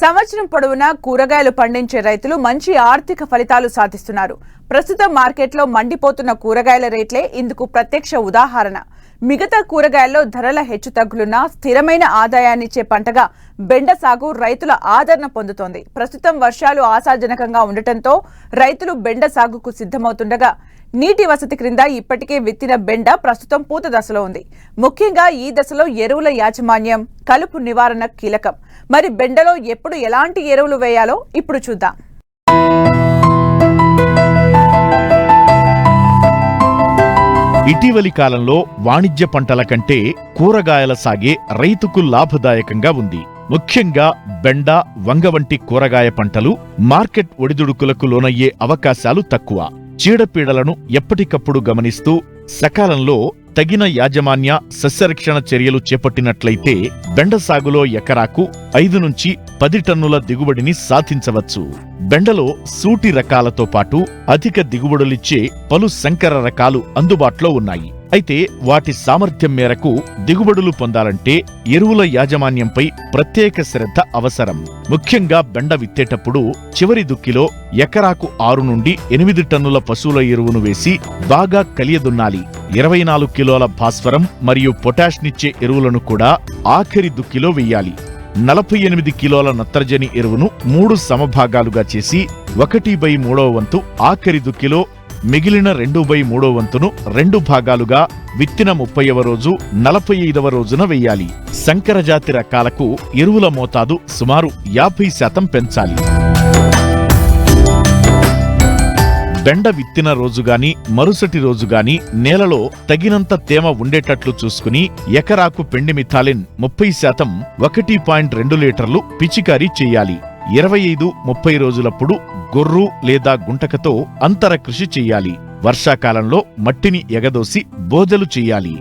సంవత్సరం పొడవునా కూరగాయలు పండించే రైతులు మంచి ఆర్థిక ఫలితాలు సాధిస్తున్నారు. ప్రస్తుతం మార్కెట్లో మండిపోతున్న కూరగాయల రేట్లే ఇందుకు ప్రత్యక్ష ఉదాహరణ. మిగతా కూరగాయల్లో ధరల హెచ్చుతగ్గులున్నా స్థిరమైన ఆదాయాన్నిచ్చే పంటగా బెండ సాగు రైతుల ఆదరణ పొందుతోంది. ప్రస్తుతం వర్షాలు ఆశాజనకంగా ఉండటంతో రైతులు బెండ సాగుకు సిద్ధమవుతుండగా నీటి వసతి క్రింద ఇప్పటికే విత్తిన బెండ ప్రస్తుతం పూత దశలో ఉంది. ముఖ్యంగా ఈ దశలో ఎరువుల యాజమాన్యం, కలుపు నివారణ కీలకం. మరి బెండలో ఎప్పుడు ఎలాంటి ఎరువులు వేయాలో ఇప్పుడు చూద్దాం. ఇటీవలి కాలంలో వాణిజ్య పంటల కంటే కూరగాయల సాగే రైతుకు లాభదాయకంగా ఉంది. ముఖ్యంగా బెండ, వంగ వంటి కూరగాయ పంటలు మార్కెట్ ఒడిదుడుకులకు లోనయ్యే అవకాశాలు తక్కువ. చీడపీడలను ఎప్పటికప్పుడు గమనిస్తూ సకాలంలో తగిన యాజమాన్య సస్యరక్షణ చర్యలు చేపట్టినట్లయితే బెండ సాగులో ఎకరాకు 5 నుంచి 10 టన్నుల దిగుబడిని సాధించవచ్చు. బెండలో సూటి రకాలతో పాటు అధిక దిగుబడులిచ్చే పలు సంకర రకాలు అందుబాటులో ఉన్నాయి. అయితే వాటి సామర్థ్యం మేరకు దిగుబడులు పొందాలంటే ఎరువుల యాజమాన్యంపై ప్రత్యేక శ్రద్ధ అవసరం. ముఖ్యంగా బెండ విత్తేటప్పుడు చివరి దుక్కిలో ఎకరాకు 6 నుండి 8 టన్నుల పశువుల ఎరువును వేసి బాగా కలియదున్నాలి. 24 కిలోల భాస్వరం మరియు పొటాష్నిచ్చే ఎరువులను కూడా ఆఖరి దుక్కిలో వెయ్యాలి. 48 కిలోల నత్రజని ఎరువును 3 సమభాగాలుగా చేసి 1/3 వంతు ఆఖరి దుక్కిలో, మిగిలిన 2/3 వంతును 2 భాగాలుగా విత్తిన 30వ రోజు, 45వ రోజున వెయ్యాలి. సంకరజాతి రకాలకు ఎరువుల మోతాదు సుమారు 50% పెంచాలి. బెండ విత్తిన రోజుగాని మరుసటి రోజుగాని నేలలో తగినంత తేమ ఉండేటట్లు చూసుకుని ఎకరాకు పెండి మిథాలిన్ 30% 1.2 లీటర్లు పిచికారీ చెయ్యాలి. 25-30 రోజులప్పుడు గొర్రు లేదా గుంటకతో అంతర కృషి చెయ్యాలి. వర్షాకాలంలో మట్టిని ఎగదోసి బోదెలు చెయ్యాలి.